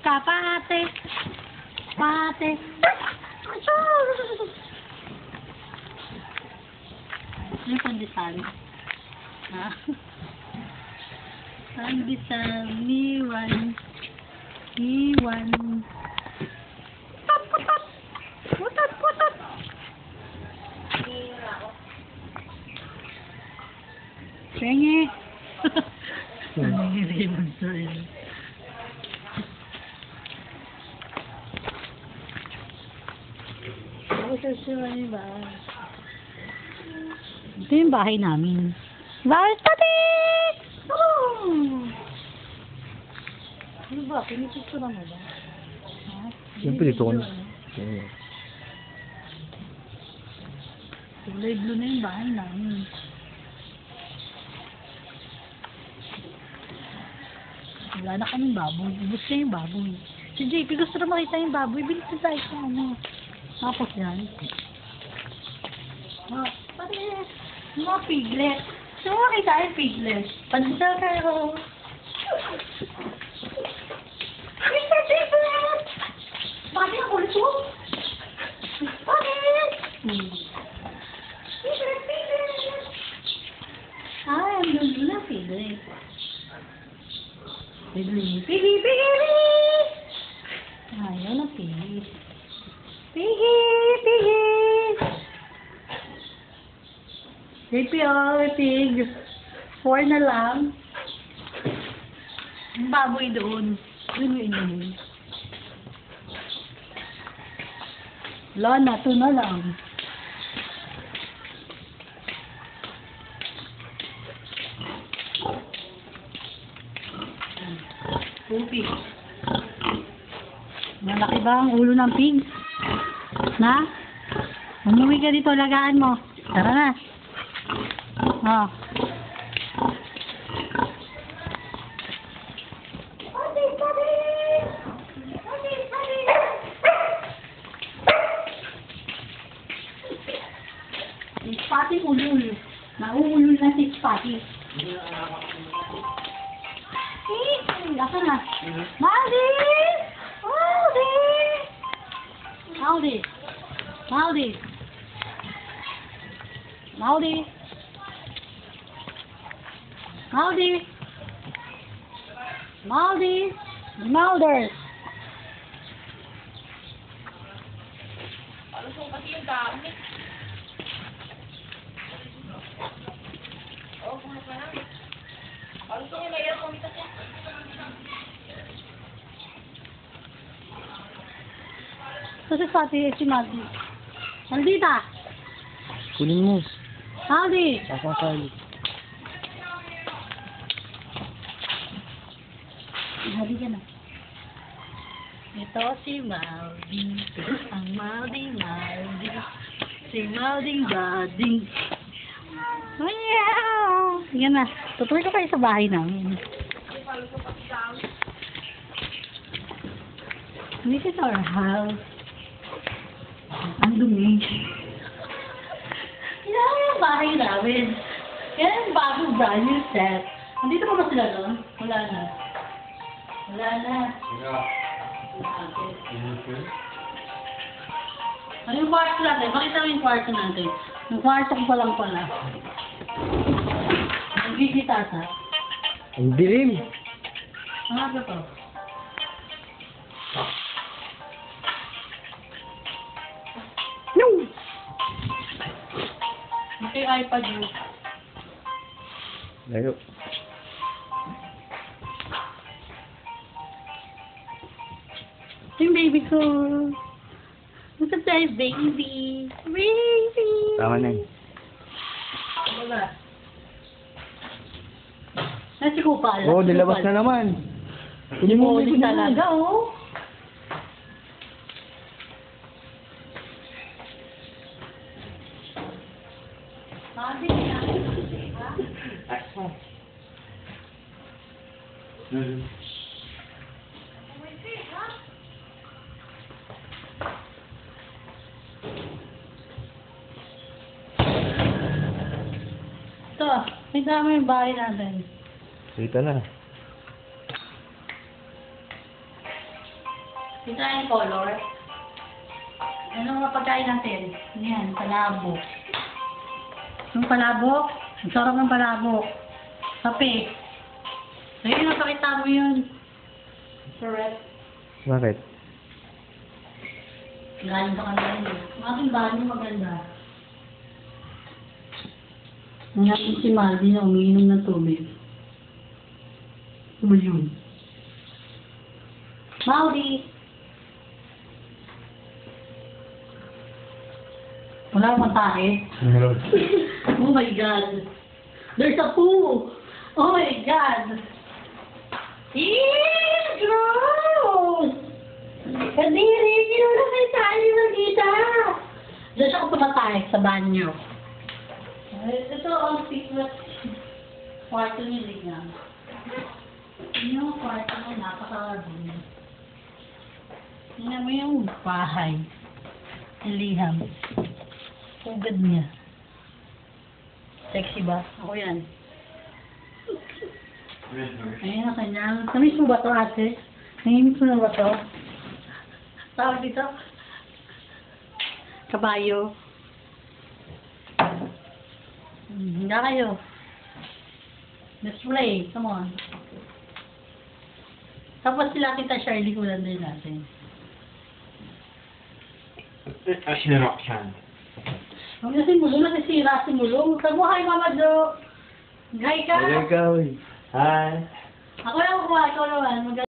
ka, pate. Pate. Ano yung pandesal? Ha? Pandesal, Iwan. Iwan. Putot! Putot! Putot! Senge! Ano yung Raymond sa'yo? Ako sa siya ba? Ito yung bahay namin. Bahay tati! Oh! Ano ba? Pinipicture mo ba? Ha? Siyempre ito ko na. Kulay blue na yung bahay namin. Wala na kaming baboy. Ubus na yung baboy. Si JP gusto na makita yung baboy. Bilis na tayo sa ano. Tapos yan. Oh, pati mga piglet. Gusto mo makita yung piglet? Pansal kayo. Mr. Piglet! Bakit ang kulit mo? Bakit? Mr. Piglet! Ay, ang dulo na piglet. Piglet. Piglet! Piglet! Ayaw na piglet. Piglet! Piglet! JP, pig. 4 na lang. Ang baboy doon. Doon yung inumin. Wala na, 2 na lang. Pig. Malaki ba ang ulo ng pig? Na? Umuwi ka dito, lagaan mo. Tara na. Oh. Spotty ulul. Nauulul na si Spotty. Laka na. Maldi! Maldi! Maldi! Maldi! Maldi! Maldi! Maldi! Malders! Alas mo kasi yung dami. Oo, kumain pa lang. Alas mo yung mayroon kumita siya. Kasi pati si Maldi. Maldita! Kunin mo. Maldi! Kakasali. Maldi ka na. Ito si Maldi. Ang Maldi. Si Malding Bading. Meow! Yan na. Tutuloy ko kayo sa bahay namin. This is our house. Ang dumi. Yan yung bahay namin. Yan yung bagong brand new set. Nandito pa ba sila doon? Wala na. Wala na. Ano yung kwarto natin? Makita mo yung kwarto natin. Yung kwarto ko pa lang pala. Ang busy tata. Ang dilim. Ang aga to. No! Ito yung iPad mo. Layo. Yung baby ko. Look at that baby. Baby. Tama na yun. Wala. Nasi ko pala. Oo, nilabas na naman. Kunin mo Ulit ulit talaga, oh. Mati na. Ito, may dami yung bahay natin. Kita na. Kita yung color. Ano mga pagkain natin? Yan, palabok. Yung palabok, ang sarap ng palabok. Kape. So yun, napakita mo yun. Correct. Bakit? Galing sa kanila yun. Ang ating bahay maganda. Ang ating si Maldi na umiinom ng tubig. Ano yun? Maldi! Wala akong tae. Meron. Oh my God! There's a poo! Oh my God! Eee! Gross! Kadiri! Kinula kayo tayo magkita! Diyan ako tumatay sa banyo. Ito ang secret kwarto ni Lignam. Yung kwarto mo, napaka-arbo. Tingnan mo yung bahay. Yung liham. Ugad niya. Sexy ba? Ako yan. Ayun na kanya. Namiss mo ba ito, ate? Namiss mo na ba ito? Tawag dito? Kabayo. Hindi kayo. Let's play. Come on. Tapos sila kita Shirley kulan din natin. Siniroksan. Huwag na si Mulong, nasisira si Mulong. Kabuhay, Mama Jo. Gay ka. Hi. Ako lang kuha, ikaw naman.